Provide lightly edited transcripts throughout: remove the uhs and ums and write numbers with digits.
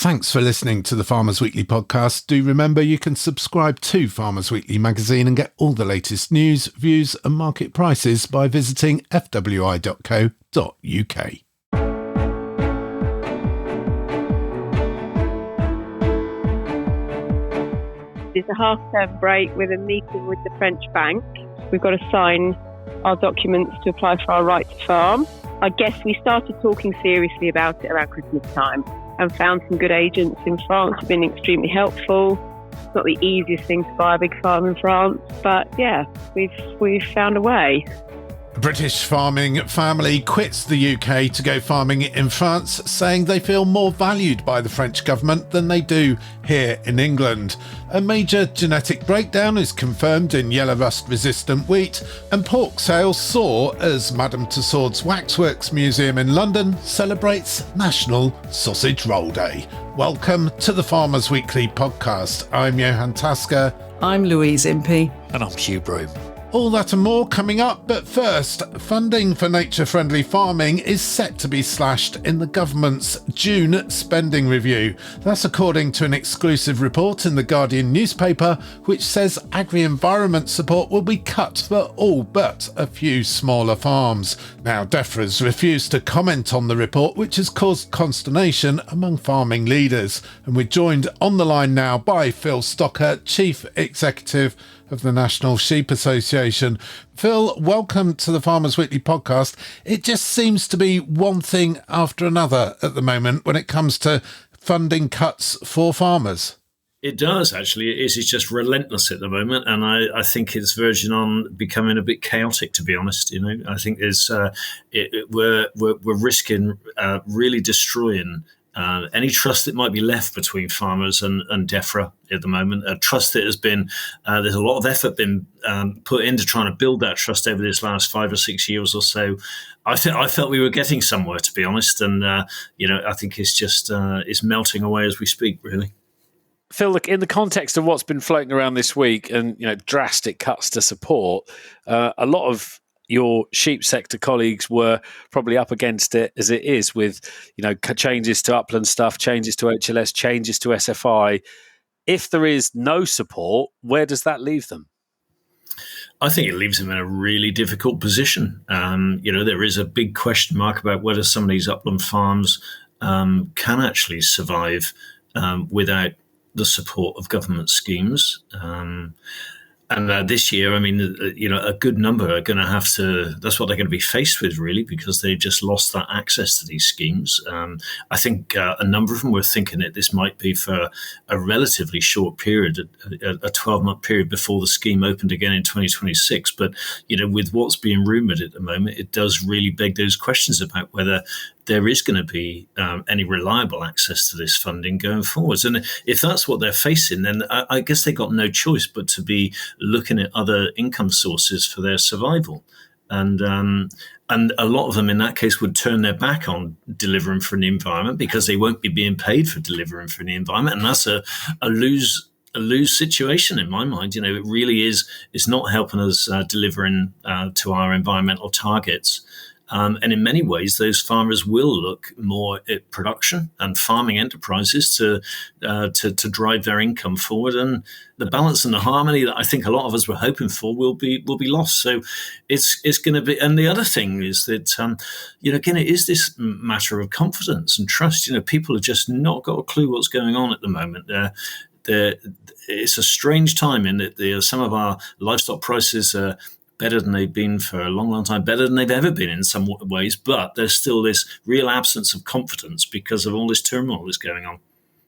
Thanks for listening to the Farmers Weekly podcast. Do remember you can subscribe to Farmers Weekly magazine and get all the latest news, views and market prices by visiting fwi.co.uk. It's a half-term break with a meeting with the French bank. We've got to sign our documents to apply for our right to farm. I guess we started talking seriously about it around Christmas time and found some good agents in France who've been extremely helpful. It's not the easiest thing to buy a big farm in France, but yeah, we've found a way. A British farming family quits the UK to go farming in France, saying they feel more valued by the French government than they do here in England. A major genetic breakdown is confirmed in yellow rust resistant wheat, and pork sales soar as Madame Tussauds Waxworks Museum in London celebrates National Sausage Roll Day. Welcome to the Farmers Weekly podcast. I'm Johann. I'm Louise Impey. And I'm Hugh Broom. All that and more coming up, but first, funding for nature-friendly farming is set to be slashed in the government's June spending review. That's according to an exclusive report in the Guardian newspaper, which says agri-environment support will be cut for all but a few smaller farms. Now, DEFRA's refused to comment on the report, which has caused consternation among farming leaders. And we're joined on the line now by Phil Stocker, Chief Executive of the National Sheep Association. Phil, welcome to the Farmers Weekly podcast. It just seems to be one thing after another at the moment when it comes to funding cuts for farmers. It does, actually. It's just relentless at the moment, and I think it's verging on becoming a bit chaotic, to be honest. You know, I think we're risking really destroying any trust that might be left between farmers and DEFRA at the moment. A trust that has been, there's a lot of effort been put into trying to build that trust over this last 5 or 6 years or so. I felt we were getting somewhere, to be honest, and I think it's just it's melting away as we speak, really. Phil, look, in the context of what's been floating around this week and drastic cuts to support, a lot of your sheep sector colleagues were probably up against it as it is with, changes to upland stuff, changes to HLS, changes to SFI. If there is no support, where does that leave them? I think it leaves them in a really difficult position. There is a big question mark about whether some of these upland farms can actually survive without the support of government schemes. And this year, a good number are going to have to, that's what they're going to be faced with, really, because they just lost that access to these schemes. I think a number of them were thinking that this might be for a relatively short period, a 12-month period before the scheme opened again in 2026. But, with what's being rumoured at the moment, it does really beg those questions about whether there is going to be any reliable access to this funding going forwards. And if that's what they're facing, then I guess they got no choice but to be looking at other income sources for their survival. And a lot of them in that case would turn their back on delivering for the environment because they won't be being paid for delivering for the environment. And that's a lose situation in my mind. It really is. It's not helping us delivering to our environmental targets. And in many ways, those farmers will look more at production and farming enterprises to drive their income forward, and the balance and the harmony that I think a lot of us were hoping for will be lost. So it's going to be. And the other thing is that again, it is this matter of confidence and trust. People have just not got a clue what's going on at the moment. It's a strange time in that some of our livestock prices are better than they've been for a long, long time, better than they've ever been in some ways. But there's still this real absence of confidence because of all this turmoil that's going on.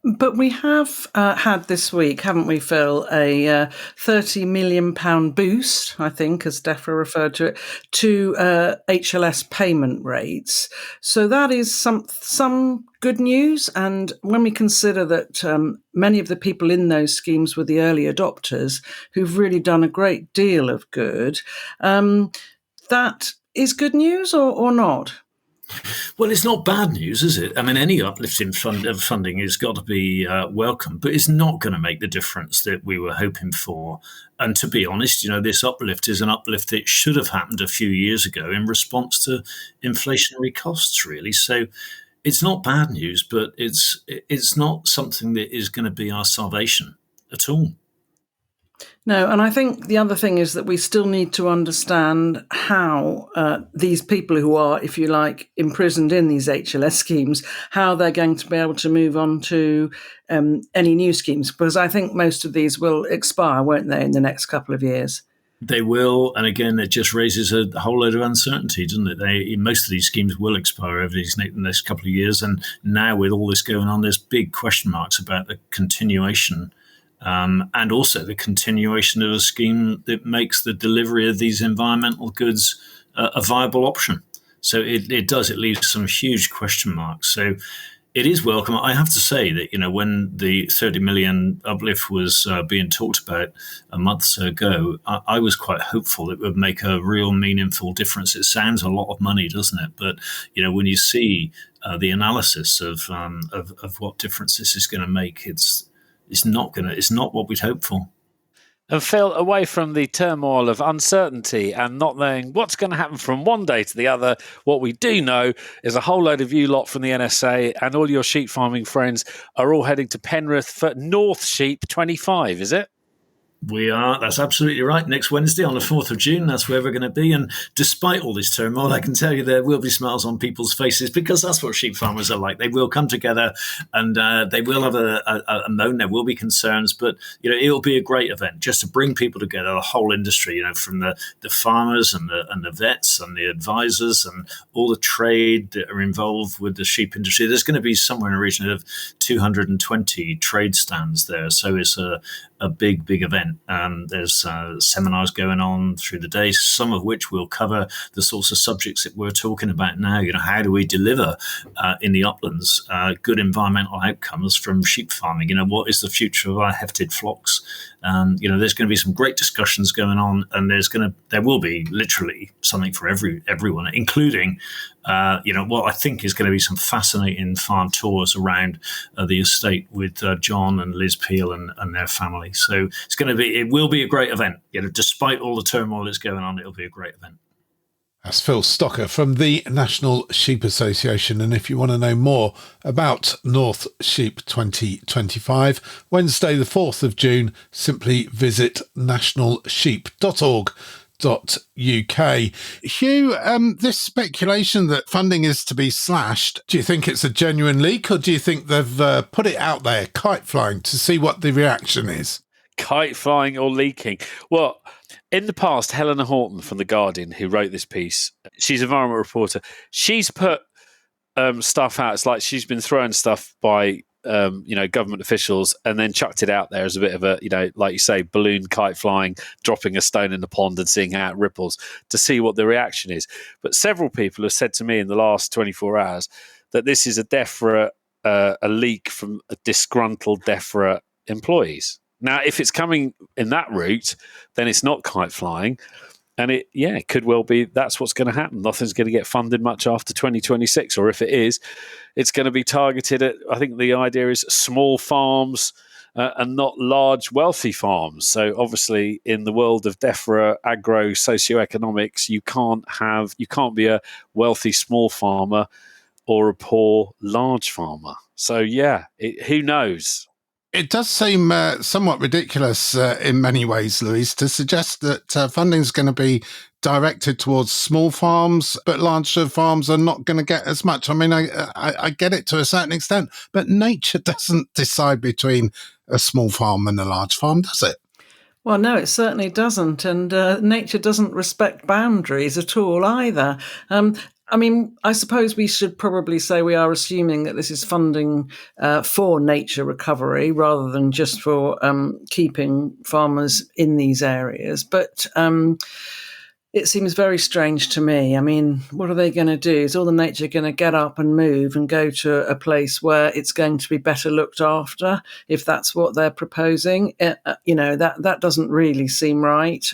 But we have had this week, haven't we, Phil, a £30 million boost, I think, as DEFRA referred to it, to HLS payment rates. So that is some good news. And when we consider that many of the people in those schemes were the early adopters who've really done a great deal of good, that is good news or not? Well, it's not bad news, is it? Any uplift in funding has got to be welcome, but it's not going to make the difference that we were hoping for. And to be honest, this uplift is an uplift that should have happened a few years ago in response to inflationary costs, really. So it's not bad news, but it's not something that is going to be our salvation at all. No, and I think the other thing is that we still need to understand how these people who are, if you like, imprisoned in these HLS schemes, how they're going to be able to move on to any new schemes, because I think most of these will expire, won't they, in the next couple of years? They will, and again, it just raises a whole load of uncertainty, doesn't it? Most of these schemes will expire over these next couple of years, and now with all this going on, there's big question marks about the continuation, and also the continuation of a scheme that makes the delivery of these environmental goods a viable option. So it leaves some huge question marks. So it is welcome. I have to say that, when the 30 million uplift was being talked about a month or so ago, I was quite hopeful it would make a real meaningful difference. It sounds a lot of money, doesn't it? But, when you see the analysis of what difference this is going to make, it's not what we'd hoped for. And Phil, away from the turmoil of uncertainty and not knowing what's going to happen from one day to the other, what we do know is a whole load of you lot from the NSA and all your sheep farming friends are all heading to Penrith for North Sheep 25, is it? We are. That's absolutely right. Next Wednesday on the 4th of June, that's where we're going to be. And despite all this turmoil, I can tell you there will be smiles on people's faces, because that's what sheep farmers are like. They will come together and they will have a moan. There will be concerns, but it'll be a great event just to bring people together, the whole industry, from the farmers and the vets and the advisors and all the trade that are involved with the sheep industry. There's going to be somewhere in the region of 220 trade stands there. So it's a big event. There's seminars going on through the day, some of which will cover the sorts of subjects that we're talking about now. How do we deliver in the uplands good environmental outcomes from sheep farming? What is the future of our hefted flocks? There's going to be some great discussions going on, and there will be literally something for everyone, including what I think is going to be some fascinating farm tours around the estate with John and Liz Peel and their family. So it will be a great event. Despite all the turmoil that's going on, it'll be a great event. That's Phil Stocker from the National Sheep Association. And if you want to know more about North Sheep 2025, Wednesday the 4th of June, simply visit nationalsheep.org.uk. Hugh, this speculation that funding is to be slashed, do you think it's a genuine leak, or do you think they've put it out there, kite flying, to see what the reaction is? Kite flying or leaking? Well, in the past, Helena Horton from The Guardian, who wrote this piece, she's an environment reporter, she's put stuff out. It's like she's been throwing stuff by government officials and then chucked it out there as a bit of a, like you say, balloon kite flying, dropping a stone in the pond and seeing how it ripples to see what the reaction is. But several people have said to me in the last 24 hours that this is a DEFRA, a leak from a disgruntled DEFRA employees. Now, if it's coming in that route, then it's not kite flying. And it could well be that's what's going to happen. Nothing's going to get funded much after 2026. Or if it is, it's going to be targeted at, I think the idea is small farms and not large, wealthy farms. So obviously in the world of DEFRA, agro, socioeconomics, you can't be a wealthy small farmer or a poor large farmer. So who knows? It does seem somewhat ridiculous in many ways, Louise, to suggest that funding is going to be directed towards small farms, but larger farms are not going to get as much. I mean, I get it to a certain extent, but nature doesn't decide between a small farm and a large farm, does it? Well, no, it certainly doesn't. And nature doesn't respect boundaries at all either. I suppose we should probably say we are assuming that this is funding for nature recovery rather than just for keeping farmers in these areas. But it seems very strange to me. I mean, what are they going to do? Is all the nature going to get up and move and go to a place where it's going to be better looked after, if that's what they're proposing? That doesn't really seem right.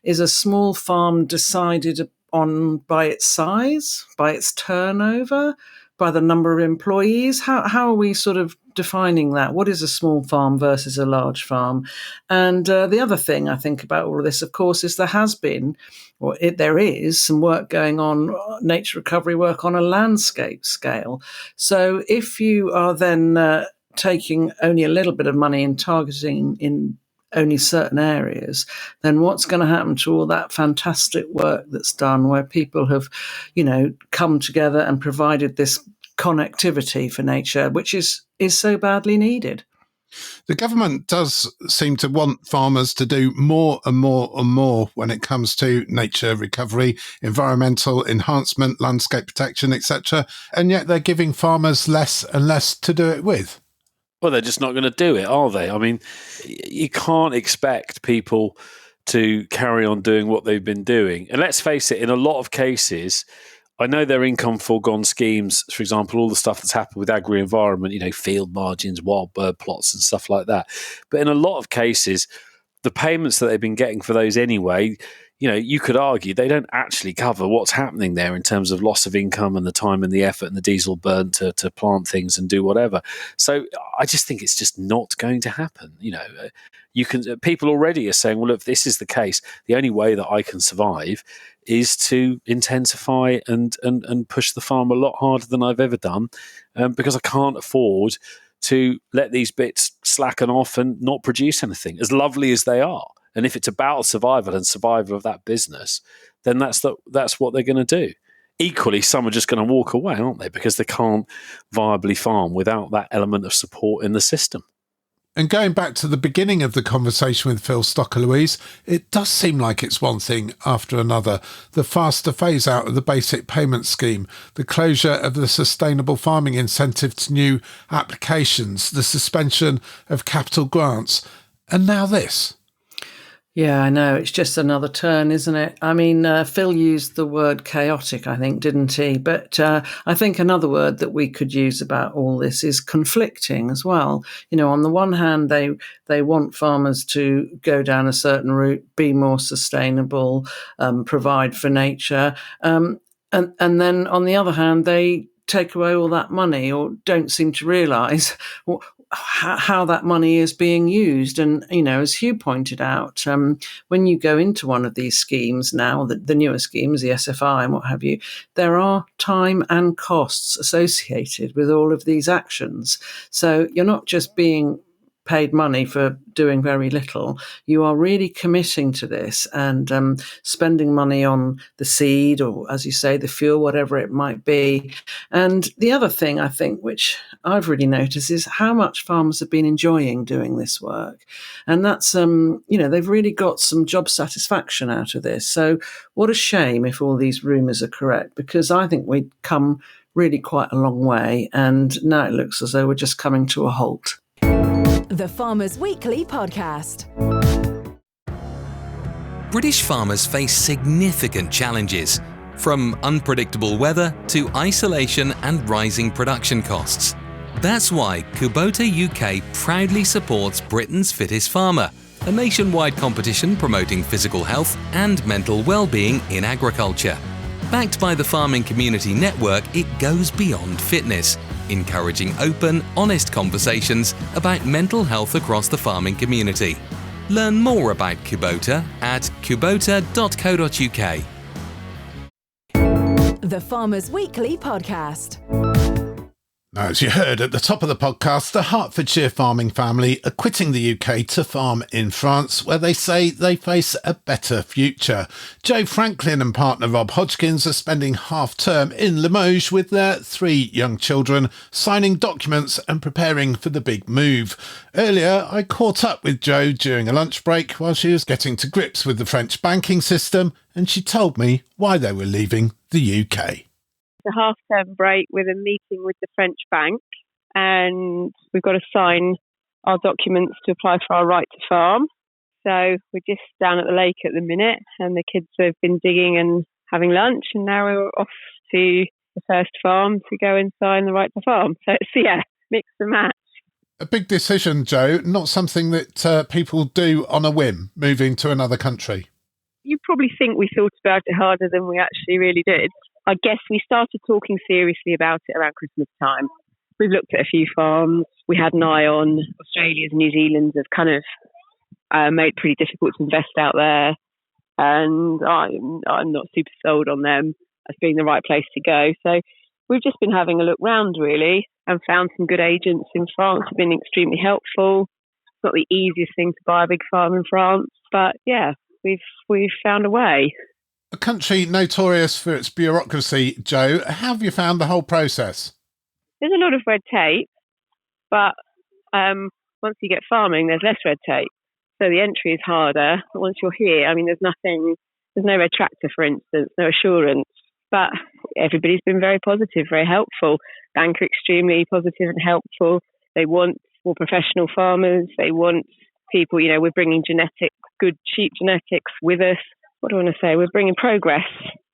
Is a small farm decided on by its size, by its turnover, by the number of employees? How are we sort of defining that? What is a small farm versus a large farm? And the other thing I think about all of this, of course, is there is some work going on, nature recovery work on a landscape scale. So if you are then taking only a little bit of money and targeting in only certain areas, then what's going to happen to all that fantastic work that's done where people have, come together and provided this connectivity for nature, which is so badly needed? The government does seem to want farmers to do more and more and more when it comes to nature recovery, environmental enhancement, landscape protection, etc. And yet they're giving farmers less and less to do it with. Well, they're just not going to do it, are they? I mean, you can't expect people to carry on doing what they've been doing. And let's face it, in a lot of cases, I know they're income foregone schemes, for example, all the stuff that's happened with agri-environment, field margins, wild bird plots and stuff like that. But in a lot of cases, the payments that they've been getting for those anyway, you could argue they don't actually cover what's happening there in terms of loss of income and the time and the effort and the diesel burn to plant things and do whatever. So I just think it's just not going to happen. People already are saying, well, if this is the case, the only way that I can survive is to intensify and push the farm a lot harder than I've ever done, because I can't afford to let these bits slacken off and not produce anything, as lovely as they are. And if it's about survival of that business, then that's what they're going to do. Equally, some are just going to walk away, aren't they? Because they can't viably farm without that element of support in the system. And going back to the beginning of the conversation with Phil Stocker, Louise, it does seem like it's one thing after another. The faster phase out of the basic payment scheme, the closure of the sustainable farming incentive to new applications, the suspension of capital grants, and now this. Yeah, I know. It's just another turn, isn't it? I mean, Phil used the word chaotic, I think, didn't he? But I think another word that we could use about all this is conflicting as well. On the one hand, they want farmers to go down a certain route, be more sustainable, provide for nature. And then on the other hand, they take away all that money or don't seem to realise how that money is being used. And, as Hugh pointed out, when you go into one of these schemes now, the newer schemes, the SFI and what have you, there are time and costs associated with all of these actions. So you're not just being paid money for doing very little. You are really committing to this and spending money on the seed or, as you say, the fuel, whatever it might be. And the other thing, I think, which I've really noticed is how much farmers have been enjoying doing this work. And that's, they've really got some job satisfaction out of this. So what a shame if all these rumours are correct, because I think we'd come really quite a long way. And now it looks as though we're just coming to a halt. The Farmers Weekly Podcast. British farmers face significant challenges, from unpredictable weather to isolation and rising production costs. That's why Kubota UK proudly supports Britain's Fittest Farmer, a nationwide competition promoting physical health and mental well-being in agriculture. Backed by the Farming Community Network, it goes beyond fitness, encouraging open, honest conversations about mental health across the farming community. Learn more about Kubota at kubota.co.uk. The Farmers Weekly Podcast. Now, as you heard at the top of the podcast, the Hertfordshire farming family are quitting the UK to farm in France, where they say they face a better future. Joe Franklin and partner Rob Hodgkins are spending half-term in Limoges with their 3 young children, signing documents and preparing for the big move. Earlier, I caught up with Joe during a lunch break while she was getting to grips with the French banking system, and she told me why they were leaving the UK. A half-term break with a meeting with the French bank, and we've got to sign our documents to apply for our right to farm. So we're just down at the lake at the minute, and the kids have been digging and having lunch, and now we're off to the first farm to go and sign the right to farm. So it's, mix and match. A big decision, Joe, not something that people do on a whim, moving to another country. You probably think we thought about it harder than we actually really did. I guess we started talking seriously about it around Christmas time. We've looked at a few farms. We had an eye on Australia's and New Zealand's have kind of made it pretty difficult to invest out there. And I'm not super sold on them as being the right place to go. So we've just been having a look round, really, and found some good agents in France who've been extremely helpful. It's not the easiest thing to buy a big farm in France, but yeah, we've found a way. A country notorious for its bureaucracy, Jo, how have you found the whole process? There's a lot of red tape, but once you get farming, there's less red tape. So the entry is harder. But once you're here, I mean, there's no red tractor, for instance, no assurance. But everybody's been very positive, very helpful. Bank are extremely positive and helpful. They want more professional farmers. They want people, we're bringing good sheep genetics with us. What do I want to say? We're bringing progress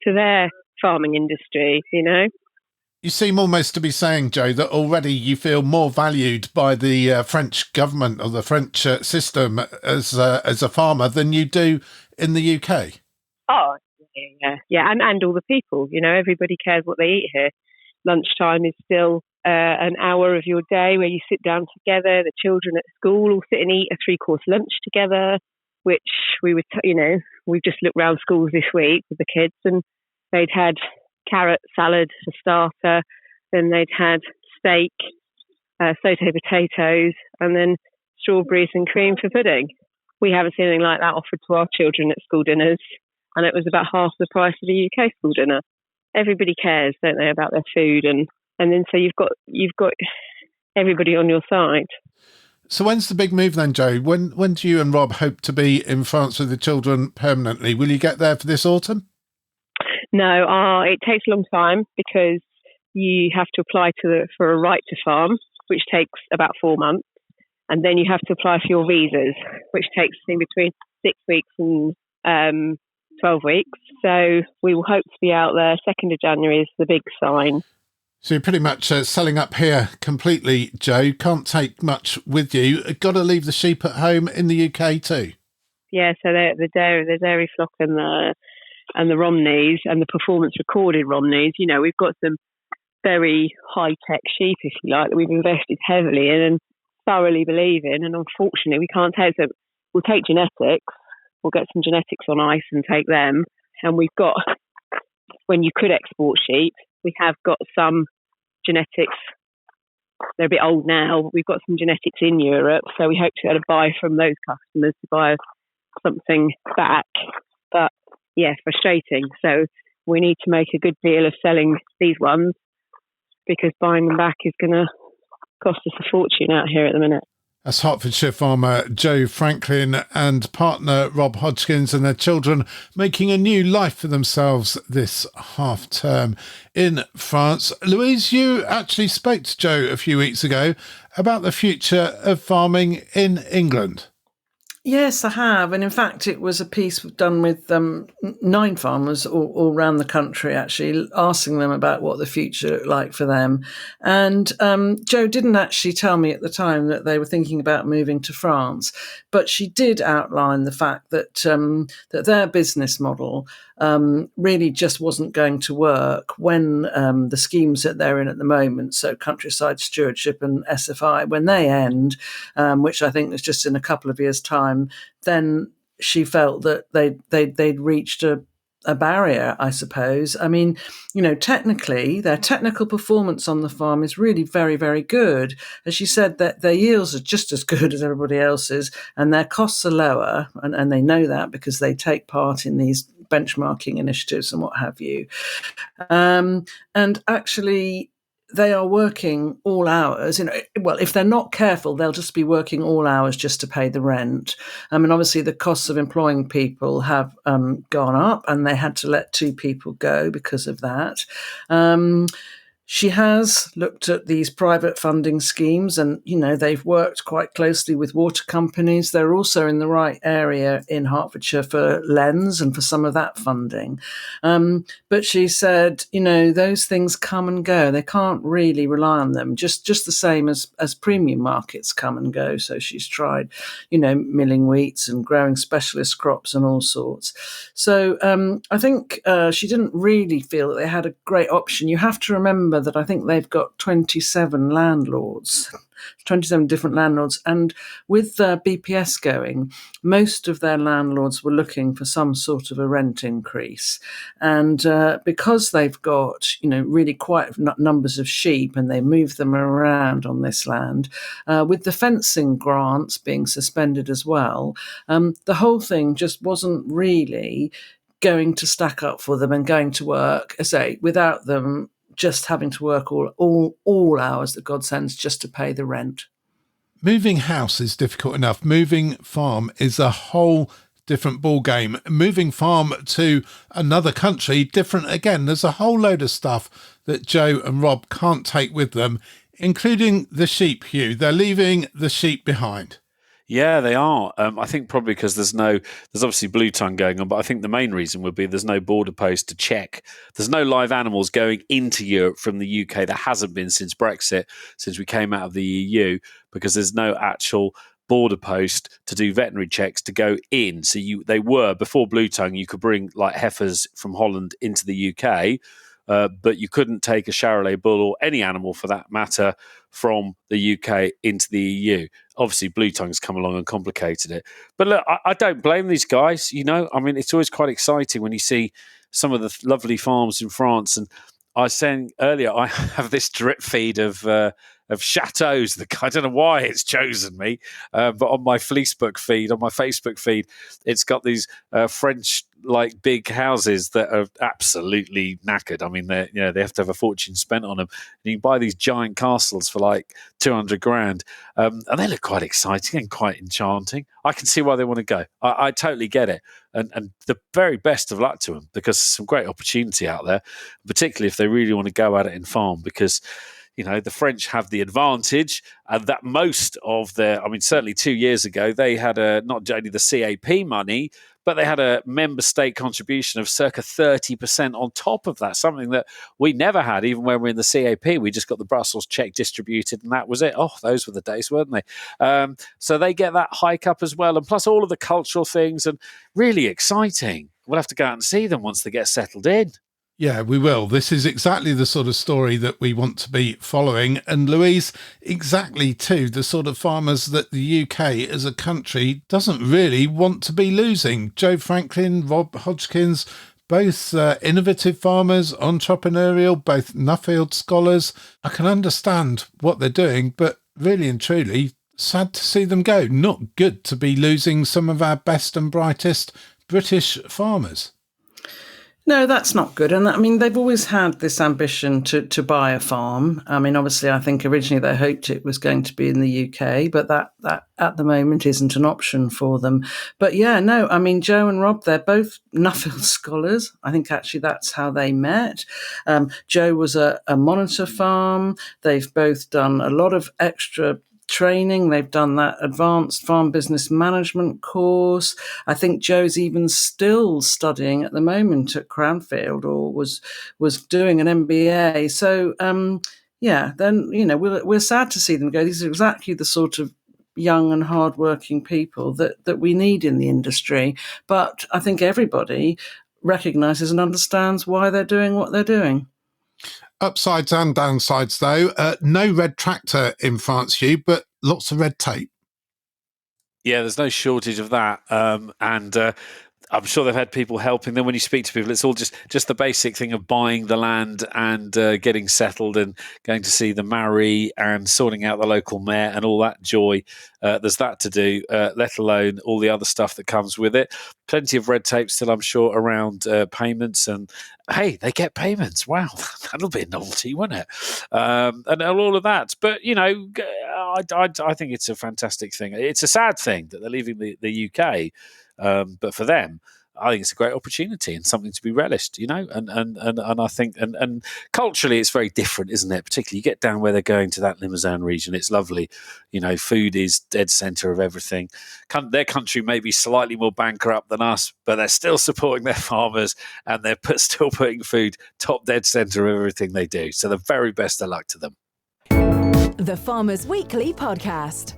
to their farming industry, You seem almost to be saying, Jo, that already you feel more valued by the French government or the French system as a farmer than you do in the UK. Oh, yeah, and all the people. Everybody cares what they eat here. Lunchtime is still an hour of your day where you sit down together. The children at school all sit and eat a 3-course lunch together, which we've just looked around schools this week with the kids, and they'd had carrot salad for starter, then they'd had steak, sauté potatoes, and then strawberries and cream for pudding. We haven't seen anything like that offered to our children at school dinners, and it was about half the price of a UK school dinner. Everybody cares, don't they, about their food, and then so you've got everybody on your side. So when's the big move then, Jo? When do you and Rob hope to be in France with the children permanently? Will you get there for this autumn? No, it takes a long time because you have to apply for a right to farm, which takes about 4 months. And then you have to apply for your visas, which takes between 6 weeks and 12 weeks. So we will hope to be out there. 2nd of January is the big sign. So you're pretty much selling up here completely, Jo. Can't take much with you. Got to leave the sheep at home in the UK too. Yeah, so the dairy flock and the Romneys and the performance recorded Romneys. We've got some very high-tech sheep, if you like, that we've invested heavily in and thoroughly believe in. And unfortunately, we can't take them. We'll take genetics. We'll get some genetics on ice and take them. And we've got, when you could export sheep, we have got some genetics. They're a bit old now, but we've got some genetics in Europe. So we hope to be able to buy from those customers to buy something back. But yeah, frustrating. So we need to make a good deal of selling these ones because buying them back is going to cost us a fortune out here at the minute. That's Hertfordshire farmer Jo Franklin and partner Rob Hodgkins and their children making a new life for themselves this half term in France. Louise, you actually spoke to Jo a few weeks ago about the future of farming in England. Yes, I have. And in fact, it was a piece done with 9 farmers all around the country, actually, asking them about what the future looked like for them. And Jo didn't actually tell me at the time that they were thinking about moving to France, but she did outline the fact that that their business model really just wasn't going to work when the schemes that they're in at the moment, so Countryside Stewardship and SFI, when they end, which I think is just in a couple of years' time, then she felt that they'd reached a barrier, I suppose. I mean, technically, their technical performance on the farm is really very, very good. As she said, that their yields are just as good as everybody else's, and their costs are lower, and they know that because they take part in these benchmarking initiatives and what have you. And actually, they are working all hours. Well, if they're not careful, they'll just be working all hours just to pay the rent. And obviously the costs of employing people have gone up, and they had to let 2 people go because of that. She has looked at these private funding schemes and, they've worked quite closely with water companies. They're also in the right area in Hertfordshire for Lens and for some of that funding. But she said, those things come and go. They can't really rely on them, just the same as premium markets come and go. So she's tried, milling wheats and growing specialist crops and all sorts. So I think she didn't really feel that they had a great option. You have to remember that I think they've got 27 landlords, 27 different landlords. And with BPS going, most of their landlords were looking for some sort of a rent increase. And because they've got, really quite numbers of sheep and they move them around on this land, with the fencing grants being suspended as well, the whole thing just wasn't really going to stack up for them and going to work, I say, without them just having to work all hours that God sends just to pay the rent. Moving house is difficult enough. Moving farm is a whole different ball game. Moving farm to another country, different again. There's a whole load of stuff that Joe and Rob can't take with them, including the sheep, Hugh. They're leaving the sheep behind. Yeah, they are. I think probably because there's obviously blue tongue going on, but I think the main reason would be there's no border post to check. There's no live animals going into Europe from the UK. There hasn't been since Brexit, since we came out of the EU, because there's no actual border post to do veterinary checks to go in. So they were, before blue tongue, you could bring like heifers from Holland into the UK, but you couldn't take a Charolais bull or any animal for that matter from the UK into the EU. Obviously, blue tongue's come along and complicated it. But look, I don't blame these guys. It's always quite exciting when you see some of the lovely farms in France. And I was saying earlier, I have this drip feed of chateaus. I don't know why it's chosen me, but on my Facebook feed, it's got these French like big houses that are absolutely knackered. I mean, they have to have a fortune spent on them. And you can buy these giant castles for like 200 grand, and they look quite exciting and quite enchanting. I can see why they want to go. I totally get it, and the very best of luck to them, because there's some great opportunity out there, particularly if they really want to go at it in farm, because the French have the advantage, and that most of certainly 2 years ago, they had not only the CAP money, but they had a member state contribution of circa 30% on top of that, something that we never had, even when we were in the CAP. We just got the Brussels check distributed, and that was it. Oh, those were the days, weren't they? So they get that hike up as well, and plus all of the cultural things, and really exciting. We'll have to go out and see them once they get settled in. Yeah, we will. This is exactly the sort of story that we want to be following. And Louise, exactly too, the sort of farmers that the UK as a country doesn't really want to be losing. Joe Franklin, Rob Hodgkins, both innovative farmers, entrepreneurial, both Nuffield scholars. I can understand what they're doing, but really and truly, sad to see them go. Not good to be losing some of our best and brightest British farmers. No, that's not good. And they've always had this ambition to buy a farm. Obviously, I think originally they hoped it was going to be in the UK, but that at the moment isn't an option for them. But yeah, no, Joe and Rob, they're both Nuffield scholars. I think actually that's how they met. Joe was a monitor farm. They've both done a lot of extra training. They've done that advanced farm business management course. I think Joe's even still studying at the moment at Cranfield, or was doing an MBA. So then we're sad to see them go. These are exactly the sort of young and hardworking people that we need in the industry. But I think everybody recognises and understands why they're doing what they're doing. Upsides and downsides, though. No red tractor in France, Hugh, but lots of red tape. Yeah, there's no shortage of that. And I'm sure they've had people helping them. When you speak to people, it's all just the basic thing of buying the land and getting settled and going to see the Marie and sorting out the local mayor and all that joy. There's that to do, let alone all the other stuff that comes with it. Plenty of red tape still, I'm sure, around payments. And hey, they get payments. Wow, that'll be a novelty, won't it? And all of that. But, I think it's a fantastic thing. It's a sad thing that they're leaving the UK. But for them, I think it's a great opportunity and something to be relished, and I think and culturally it's very different, isn't it? Particularly you get down where they're going to that Limousin region, it's lovely. Food is dead centre of everything. Their country may be slightly more bankrupt than us, but they're still supporting their farmers and they're still putting food top dead centre of everything they do. So the very best of luck to them. The Farmers Weekly Podcast.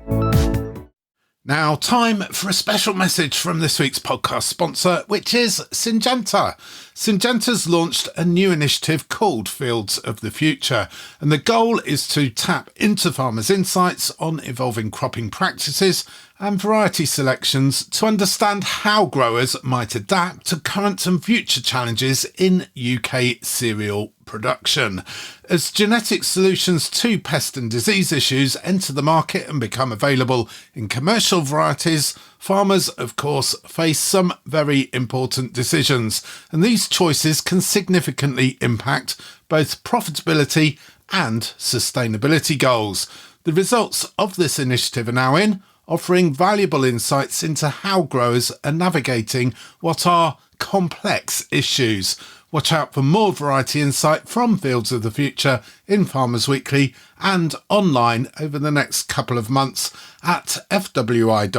Now, time for a special message from this week's podcast sponsor, which is Syngenta. Syngenta's launched a new initiative called Fields of the Future, and the goal is to tap into farmers' insights on evolving cropping practices and variety selections to understand how growers might adapt to current and future challenges in UK cereal production. As genetic solutions to pest and disease issues enter the market and become available in commercial varieties, farmers, of course, face some very important decisions, and these choices can significantly impact both profitability and sustainability goals. The results of this initiative are now in, offering valuable insights into how growers are navigating what are complex issues. Watch out for more variety insight from Fields of the Future in Farmers Weekly and online over the next couple of months at fwi.co.uk.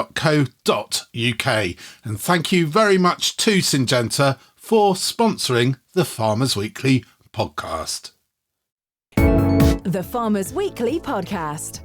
And thank you very much to Syngenta for sponsoring the Farmers Weekly podcast. The Farmers Weekly Podcast.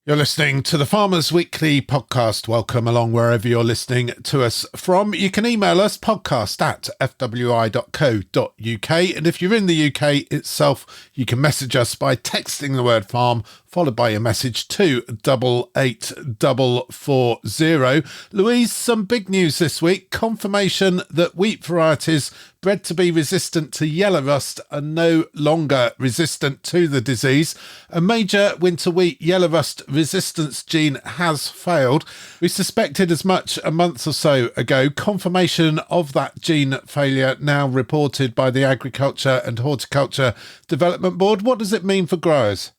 You're listening to the Farmers Weekly podcast. Welcome along wherever you're listening to us from. You can email us podcast@fwi.co.uk. And if you're in the UK itself, you can message us by texting the word farm followed by a message to 88440. Louise, some big news this week. Confirmation that wheat varieties bred to be resistant to yellow rust are no longer resistant to the disease. A major winter wheat yellow rust resistance gene has failed. We suspected as much a month or so ago. Confirmation of that gene failure now reported by the Agriculture and Horticulture Development Board. What does it mean for growers?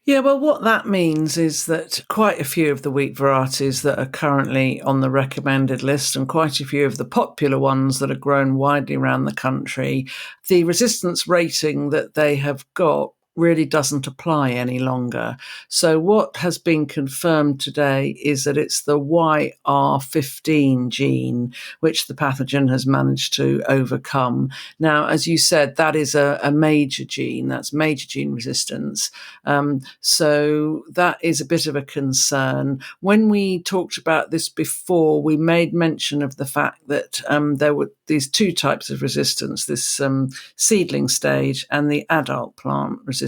Yeah, well, what that means is that quite a few of the wheat varieties that are currently on the recommended list and quite a few of the popular ones that are grown widely around the country, the resistance rating that they have got really doesn't apply any longer. So what has been confirmed today is that it's the YR15 gene which the pathogen has managed to overcome. Now, as you said, that is a major gene. That's major gene resistance. So that is a bit of a concern. When we talked about this before, we made mention of the fact that there were these two types of resistance, this seedling stage and the adult plant resistance.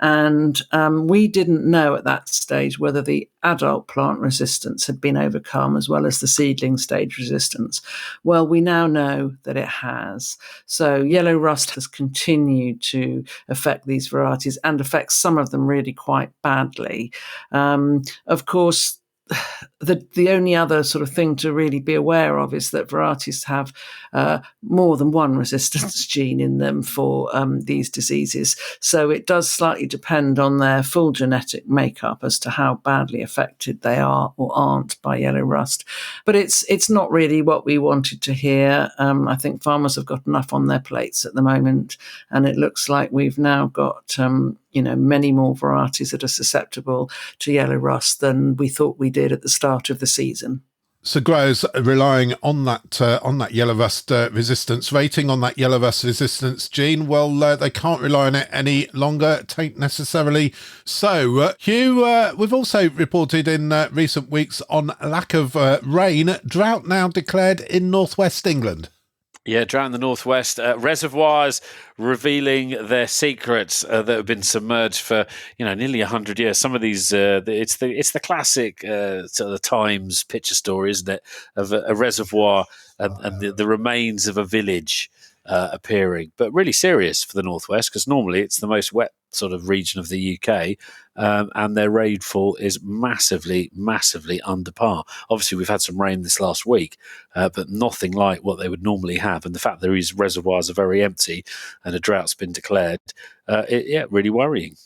And we didn't know at that stage whether the adult plant resistance had been overcome as well as the seedling stage resistance. Well, we now know that it has. So yellow rust has continued to affect these varieties and affects some of them really quite badly. Of course, the only other sort of thing to really be aware of is that varieties have more than one resistance gene in them for these diseases. So it does slightly depend on their full genetic makeup as to how badly affected they are or aren't by yellow rust. But it's not really what we wanted to hear. I think farmers have got enough on their plates at the moment, and it looks like we've now got many more varieties that are susceptible to yellow rust than we thought we did at the start of the season. So growers are relying on that yellow rust resistance rating, on that yellow rust resistance gene. Well, they can't rely on it any longer. It ain't necessarily so. Hugh, we've also reported in recent weeks on lack of rain. Drought now declared in northwest England. Yeah, drought in the northwest. Reservoirs revealing their secrets that have been submerged for nearly 100 years. Some of these, it's the classic sort of the Times picture story, isn't it, of a reservoir and the remains of a village appearing, but really serious for the northwest because normally it's the most wet sort of region of the UK, and their rainfall is massively under par. Obviously, we've had some rain this last week, but nothing like what they would normally have. And the fact that these reservoirs are very empty and a drought's been declared, really worrying.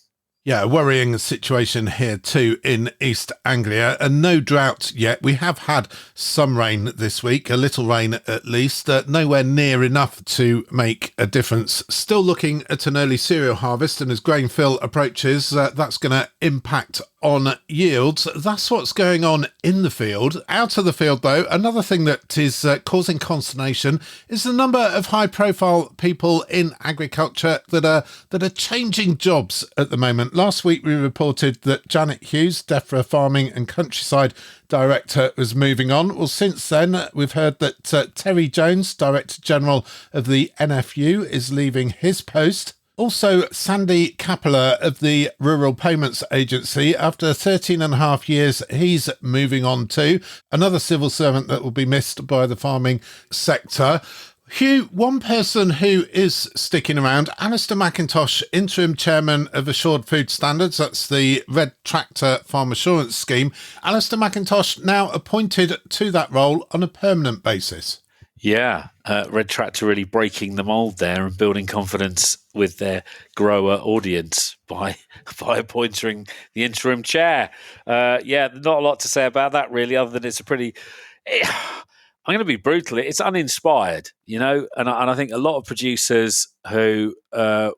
Yeah, a worrying situation here too in East Anglia, and no drought yet. We have had some rain this week, a little rain at least, nowhere near enough to make a difference. Still looking at an early cereal harvest, and as grain fill approaches, that's going to impact on yields. That's what's going on in the field. Out of the field, though, another thing that is causing consternation is the number of high-profile people in agriculture that are changing jobs at the moment. Last week, we reported that Janet Hughes, DEFRA Farming and Countryside Director, was moving on. Well, since then, we've heard that Terry Jones, Director General of the NFU, is leaving his post. Also, Sandy Capella of the Rural Payments Agency, after 13 and a half years, he's moving on too. Another civil servant that will be missed by the farming sector. Hugh, one person who is sticking around, Alistair McIntosh, Interim Chairman of Assured Food Standards, that's the Red Tractor Farm Assurance Scheme. Alistair McIntosh now appointed to that role on a permanent basis. Yeah, Red Tractor really breaking the mould there and building confidence with their grower audience by appointing the interim chair. Yeah, not a lot to say about that really, other than it's a pretty... I'm going to be brutal. It's uninspired, you know, and I think a lot of producers who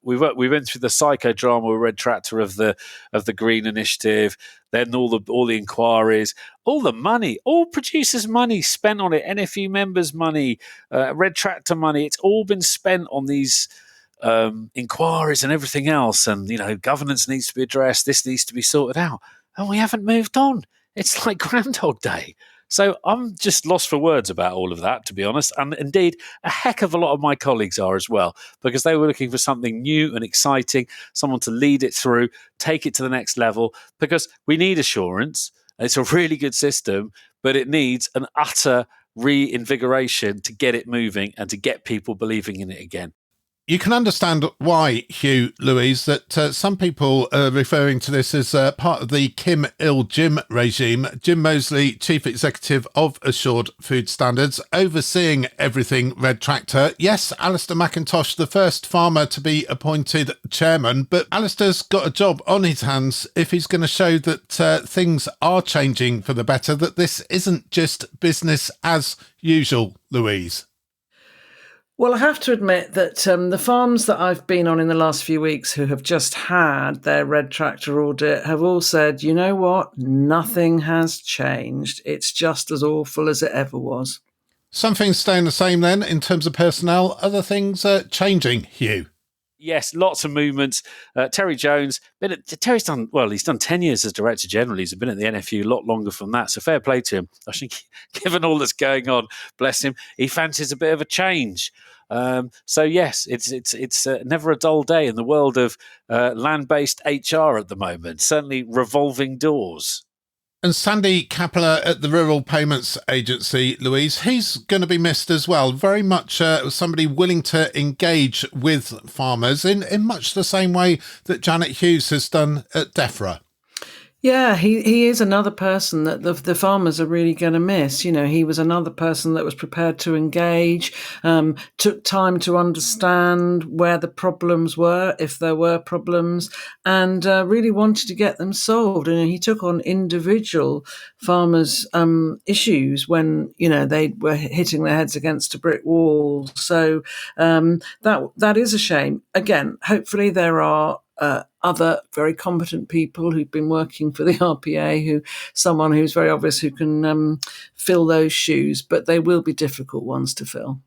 we went through the psychodrama with Red Tractor of the Green Initiative, then all the inquiries, all the money, all producers' money spent on it, NFU members' money, Red Tractor money. It's all been spent on these inquiries and everything else, and you know, governance needs to be addressed. This needs to be sorted out, and we haven't moved on. It's like Groundhog Day. So I'm just lost for words about all of that, to be honest. And indeed, a heck of a lot of my colleagues are as well, because they were looking for something new and exciting, someone to lead it through, take it to the next level, because we need assurance. It's a really good system, but it needs an utter reinvigoration to get it moving and to get people believing in it again. You can understand why, Hugh Louise, that some people are referring to this as part of the Kim Il-Jim regime. Jim Mosley, Chief Executive of Assured Food Standards, overseeing everything Red Tractor. Yes, Alistair McIntosh, the first farmer to be appointed chairman, but Alistair's got a job on his hands if he's going to show that things are changing for the better, that this isn't just business as usual, Louise. Well, I have to admit that the farms that I've been on in the last few weeks who have just had their Red Tractor audit have all said, you know what, nothing has changed. It's just as awful as it ever was. Some things staying the same then in terms of personnel, other things changing, Hugh. Yes, lots of movements. Terry Jones, he's done 10 years as Director General. He's been at the NFU a lot longer from that, so fair play to him. I think, given all that's going on, bless him, he fancies a bit of a change. So yes, it's never a dull day in the world of land-based HR at the moment, certainly revolving doors. And Sandy Capella at the Rural Payments Agency, Louise, he's going to be missed as well. Very much somebody willing to engage with farmers in much the same way that Janet Hughes has done at DEFRA. Yeah, he is another person that the farmers are really going to miss. You know, he was another person that was prepared to engage, took time to understand where the problems were, if there were problems, and really wanted to get them solved. And he took on individual farmers' issues when, you know, they were hitting their heads against a brick wall. So that is a shame. Again, hopefully there are other very competent people who've been working for the RPA, someone who's very obvious who can fill those shoes, but they will be difficult ones to fill.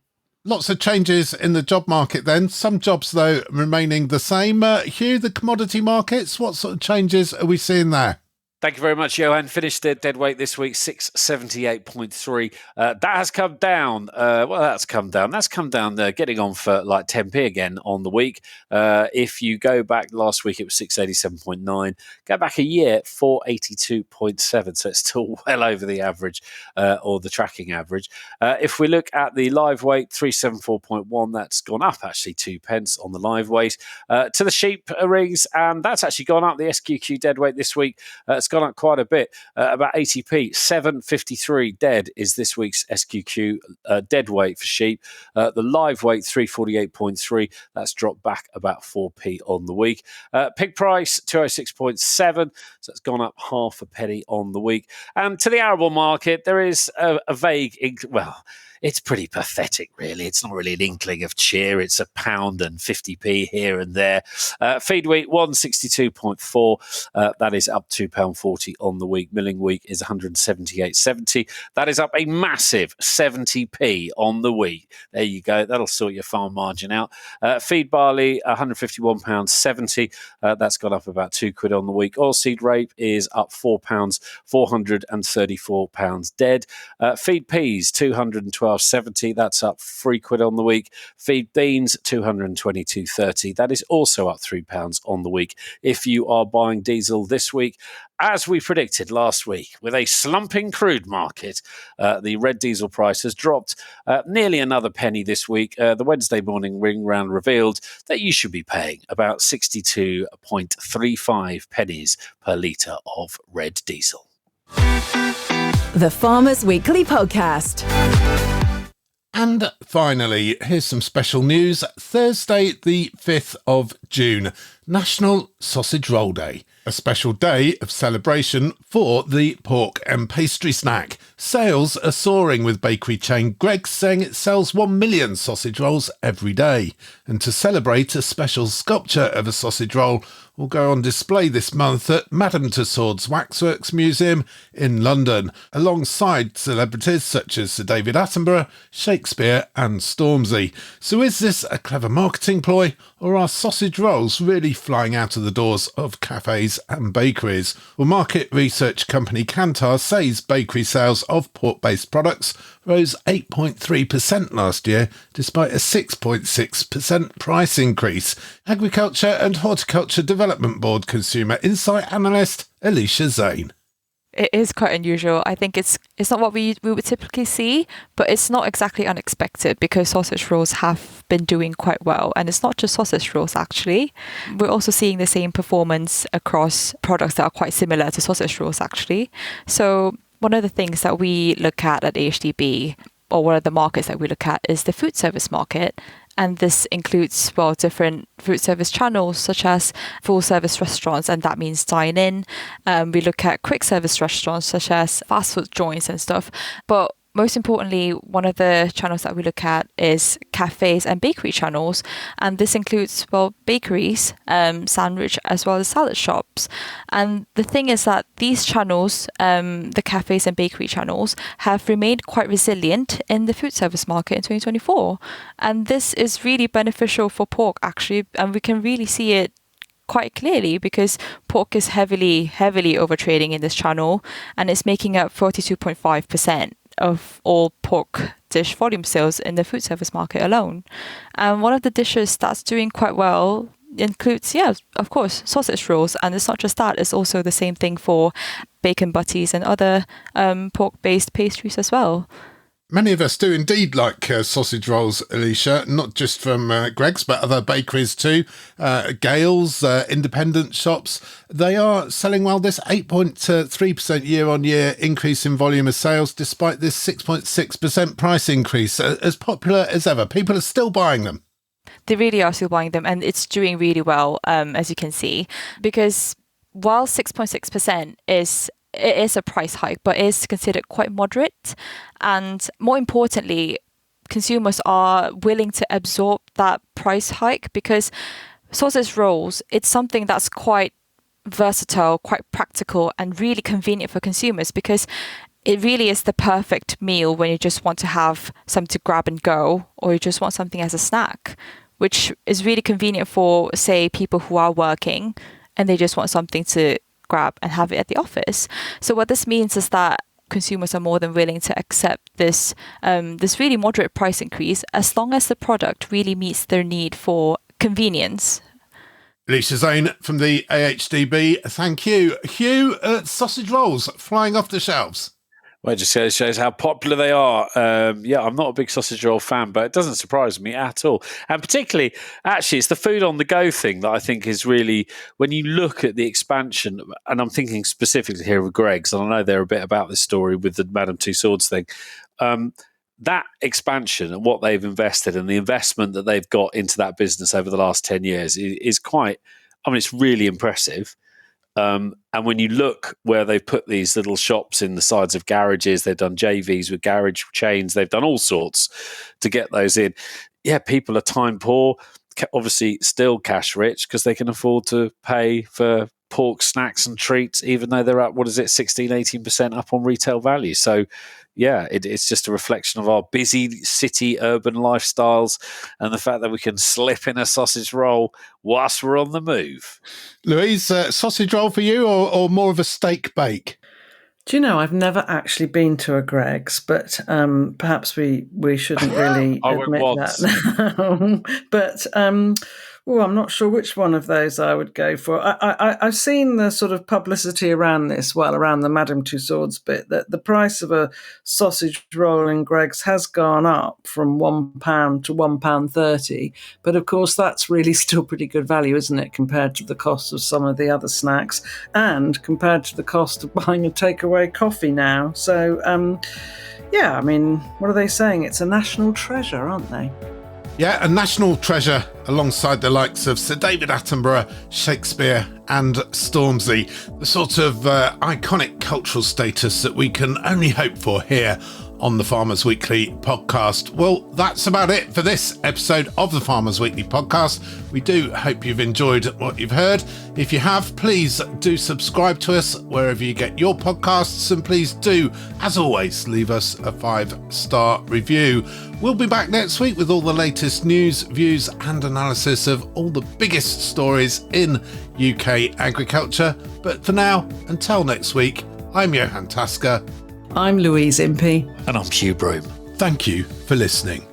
Lots of changes in the job market then. Some jobs, though, remaining the same. Hugh, the commodity markets, what sort of changes are we seeing there? Thank you very much, Johann. Finished their deadweight this week, 678.3. That has come down. That's come down. That's come down, getting on for like 10p again on the week. If you go back last week, it was 687.9. Go back a year, 482.7. So it's still well over the average or the tracking average. If we look at the live weight, 374.1, that's gone up actually 2 pence on the live weight. To the sheep rigs, and that's actually gone up. The SQQ deadweight this week, it's gone up quite a bit, about 80p. 7.53 dead is this week's SQQ dead weight for sheep. The live weight, 348.3. That's dropped back about 4p on the week. Pig price, 206.7. So it's gone up half a penny on the week. And to the arable market, there is a vague, it's pretty pathetic, really. It's not really an inkling of cheer. It's £1.50 here and there. Feed wheat, 162.4. That is up £2.40 on the week. Milling wheat is 178.70. That is up a massive 70p on the week. There you go. That'll sort your farm margin out. Feed barley, £151.70. That's gone up about £2 on the week. Oilseed rape is up £4, £434 dead. Feed peas, £212.70. That's up £3 on the week. Feed beans, £222.30. That is also up £3 on the week. If you are buying diesel this week, as we predicted last week, with a slumping crude market, the red diesel price has dropped nearly another penny this week. The Wednesday morning ring round revealed that you should be paying about 62.35 pennies per litre of red diesel. The Farmers Weekly Podcast. And finally, here's some special news. Thursday, the 5th of June, National Sausage Roll Day. A special day of celebration for the pork and pastry snack. Sales are soaring, with bakery chain Greggs saying it sells 1 million sausage rolls every day. And to celebrate, a special sculpture of a sausage roll will go on display this month at Madame Tussauds Waxworks Museum in London, alongside celebrities such as Sir David Attenborough, Shakespeare and Stormzy. So is this a clever marketing ploy, or are sausage rolls really flying out of the doors of cafes and bakeries? Well, market research company Kantar says bakery sales of pork-based products rose 8.3% last year, despite a 6.6% price increase. Agriculture and Horticulture Development Board Consumer Insight Analyst Alicia Zane. It is quite unusual. I think it's not what we would typically see, but it's not exactly unexpected because sausage rolls have been doing quite well. And it's not just sausage rolls, actually. We're also seeing the same performance across products that are quite similar to sausage rolls, actually. So one of the things that we look at AHDB, or one of the markets that we look at, is the food service market. And this includes, different food service channels such as full service restaurants, and that means dine-in. We look at quick service restaurants such as fast food joints and stuff. But most importantly, one of the channels that we look at is cafes and bakery channels. And this includes, bakeries, sandwich, as well as salad shops. And the thing is that these channels, the cafes and bakery channels, have remained quite resilient in the food service market in 2024. And this is really beneficial for pork, actually. And we can really see it quite clearly because pork is heavily overtrading in this channel, and it's making up 42.5% of all pork dish volume sales in the food service market alone. And one of the dishes that's doing quite well includes, of course, sausage rolls. And it's not just that, it's also the same thing for bacon butties and other pork-based pastries as well. Many of us do indeed like sausage rolls, Alicia, not just from Greggs, but other bakeries too. Gales, independent shops, they are selling well. This 8.3% year-on-year increase in volume of sales, despite this 6.6% price increase, as popular as ever. People are still buying them. They really are still buying them, and it's doing really well, as you can see, because while 6.6% it is a price hike, but it is considered quite moderate. And more importantly, consumers are willing to absorb that price hike because sausage rolls, it's something that's quite versatile, quite practical, and really convenient for consumers because it really is the perfect meal when you just want to have something to grab and go, or you just want something as a snack, which is really convenient for, say, people who are working and they just want something to grab and have it at the office. So what this means is that consumers are more than willing to accept this really moderate price increase as long as the product really meets their need for convenience. Alicia Zane from the AHDB, thank you. Hugh, sausage rolls flying off the shelves. Well, it just shows how popular they are. I'm not a big sausage roll fan, but it doesn't surprise me at all. And particularly, actually, it's the food on the go thing that I think is really, when you look at the expansion, and I'm thinking specifically here of Greggs, and I know they're a bit about this story with the Madame Tussauds thing. That expansion and what they've invested and the investment that they've got into that business over the last 10 years is quite, it's really impressive. And when you look where they've put these little shops in the sides of garages, they've done JVs with garage chains, they've done all sorts to get those in. Yeah, people are time poor, obviously still cash rich because they can afford to pay for pork snacks and treats, even though they're at, 16-18% up on retail value. So yeah, it's just a reflection of our busy city urban lifestyles and the fact that we can slip in a sausage roll whilst we're on the move. Louise, sausage roll for you or more of a steak bake? Do you know, I've never actually been to a Greggs, but perhaps we shouldn't really admit that. But I'm not sure which one of those I would go for. I've seen the sort of publicity around this, around the Madame Tussauds bit, that the price of a sausage roll in Greggs has gone up from £1 to £1.30. But of course, that's really still pretty good value, isn't it, compared to the cost of some of the other snacks and compared to the cost of buying a takeaway coffee now. So, what are they saying? It's a national treasure, aren't they? Yeah, a national treasure alongside the likes of Sir David Attenborough, Shakespeare and Stormzy. The sort of iconic cultural status that we can only hope for here on the Farmers Weekly podcast. Well, that's about it for this episode of the Farmers Weekly podcast. We do hope you've enjoyed what you've heard. If you have, please do subscribe to us wherever you get your podcasts, and please do, as always, leave us a 5-star review. We'll be back next week with all the latest news, views and analysis of all the biggest stories in UK agriculture. But for now, until next week, I'm Johann Tasker. I'm Louise Impey. And I'm Hugh Broom. Thank you for listening.